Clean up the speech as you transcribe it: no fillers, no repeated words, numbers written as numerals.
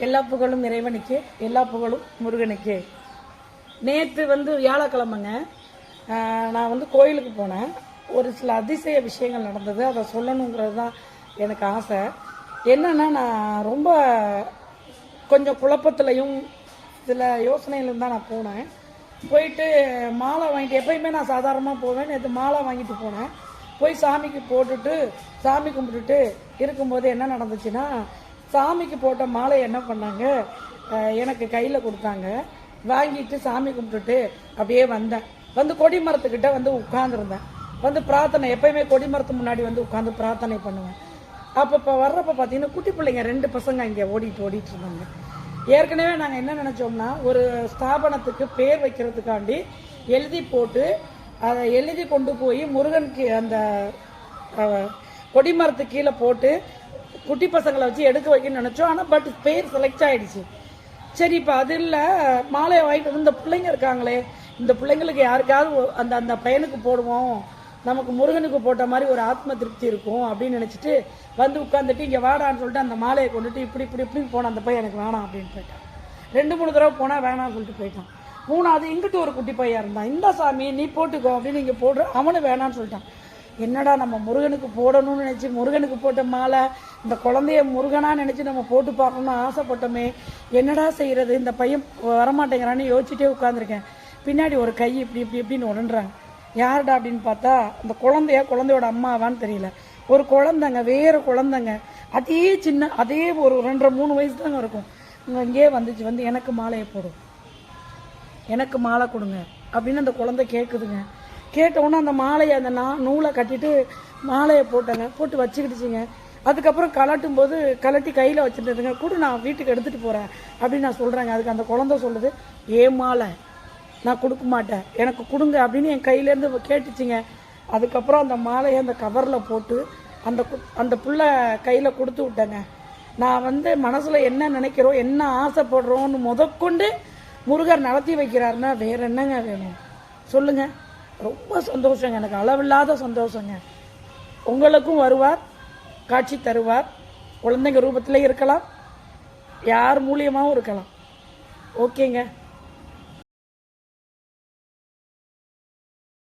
எல்லா புகழும் இறைவனுக்கு, எல்லா புகழும் முருகனுக்கு. நேற்று வியாழக்கிழமைங்க, நான் கோயிலுக்கு போனேன். ஒரு சில அதிசய விஷயங்கள் நடந்தது, அதை சொல்லணுங்கிறது தான் எனக்கு ஆசை. என்னன்னா, நான் ரொம்ப கொஞ்சம் குழப்பத்திலையும் சில யோசனையிலும் தான் நான் போனேன். போயிட்டு மாலை வாங்கிட்டு, எப்பயுமே நான் சாதாரணமாக போவேன். நேற்று மாலை வாங்கிட்டு போனேன். போய் சாமிக்கு போட்டுட்டு சாமி கும்பிட்டுட்டு இருக்கும்போது என்ன நடந்துச்சுன்னா, சாமிக்கு போட்ட மாலை என்ன பண்ணாங்க, எனக்கு கையில் கொடுத்தாங்க. வாங்கிட்டு சாமி கும்பிட்டுட்டு அப்படியே வந்தேன். கொடி மரத்துக்கிட்ட உட்காந்துருந்தேன். பிரார்த்தனை, எப்பயுமே கொடி மரத்து முன்னாடி உட்காந்து பிரார்த்தனை பண்ணுவேன். அப்போ வர்றப்ப பார்த்தீங்கன்னா குட்டி பிள்ளைங்க 2 பசங்க இங்கே ஓடிட்டு இருந்தாங்க. ஏற்கனவே நாங்கள் என்ன நினச்சோம்னா, ஒரு ஸ்தாபனத்துக்கு பேர் வைக்கிறதுக்காண்டி எழுதி போட்டு அதை எழுதி கொண்டு போய் முருகனுக்கு அந்த கொடிமரத்து கீழே போட்டு குட்டி பசங்களை வச்சு எடுக்க வைக்கணும்னு நினச்சோம். ஆனால் பட் பேர் செலக்ட் ஆகிடுச்சு. சரி, இப்போ அது இல்லை, மாலையை வாங்கிட்டு இந்த பிள்ளைங்க இருக்காங்களே, இந்த பிள்ளைங்களுக்கு யாருக்காவது அந்த பையனுக்கு போடுவோம், நமக்கு முருகனுக்கு போட்ட மாதிரி ஒரு ஆத்ம திருப்தி இருக்கும் அப்படின்னு நினச்சிட்டு உட்காந்துட்டு இங்கே வாடான்னு சொல்லிட்டு அந்த மாலையை கொண்டுட்டு இப்படி போனான். அந்த பையன் எனக்கு வேணாம் அப்படின்னு போயிட்டான். 2-3 தடவை போனால் வேணாம்னு சொல்லிட்டு போயிட்டான். 3வது இங்கிட்டு ஒரு குட்டி பையன் இருந்தான். இந்த சாமி நீ போட்டுக்கோ அப்படின்னு இங்கே போடுற, அவனு வேணான்னு சொல்லிட்டான். என்னடா நம்ம முருகனுக்கு போடணும்னு நினச்சி முருகனுக்கு போட்ட மாலை, இந்த குழந்தைய முருகனாக நினச்சி நம்ம போட்டு பார்க்கணும்னு ஆசைப்பட்டோமே, என்னடா செய்கிறது, இந்த பையன் வரமாட்டேங்கிறான்னு யோசிச்சுட்டே உட்காந்துருக்கேன். பின்னாடி ஒரு கை இப்படின்னு உடன்றாங்க. யாருடா அப்படின்னு பார்த்தா அந்த குழந்தையோட அம்மாவான்னு தெரியல. ஒரு குழந்தைங்க, வேறு குழந்தைங்க, அதே சின்ன, அதே ஒரு 2-3 வயசு தாங்க இருக்கும். இங்கே வந்துச்சு, எனக்கு மாலையை போடும், எனக்கு மாலை கொடுங்க அப்படின்னு அந்த குழந்தை கேட்குதுங்க. கேட்டவுடனே அந்த மாலையை, அந்த நூலை கட்டிட்டு மாலையை போட்டு வச்சுக்கிடுச்சிங்க. அதுக்கப்புறம் கலட்டும் போது கலட்டி கையில் வச்சுட்டுதுங்க. கூட நான் வீட்டுக்கு எடுத்துகிட்டு போகிறேன் அப்படின்னு நான் சொல்கிறேங்க. அதுக்கு அந்த குழந்தை சொல்லுது, ஏன் மாலை நான் கொடுக்க மாட்டேன், எனக்கு கொடுங்க அப்படின்னு என் கையிலேருந்து கேட்டுச்சிங்க. அதுக்கப்புறம் அந்த மாலையை அந்த கவரில் போட்டு அந்த புள்ள கையில் கொடுத்து விட்டேங்க. நான் மனசில் என்ன நினைக்கிறோம், என்ன ஆசைப்படுறோன்னு முதற்கொண்டு முருகர் நடத்தி வைக்கிறாருன்னா வேற என்னங்க வேணும் சொல்லுங்கள். ரொம்ப சந்தோஷங்க, எனக்கு அளவில்லாத சந்தோஷங்க. உங்களுக்கும் வருவார், காட்சி தருவார். குழந்தைங்க ரூபத்தில் இருக்கலாம், யார் மூலியமாகவும் இருக்கலாம். ஓகேங்க.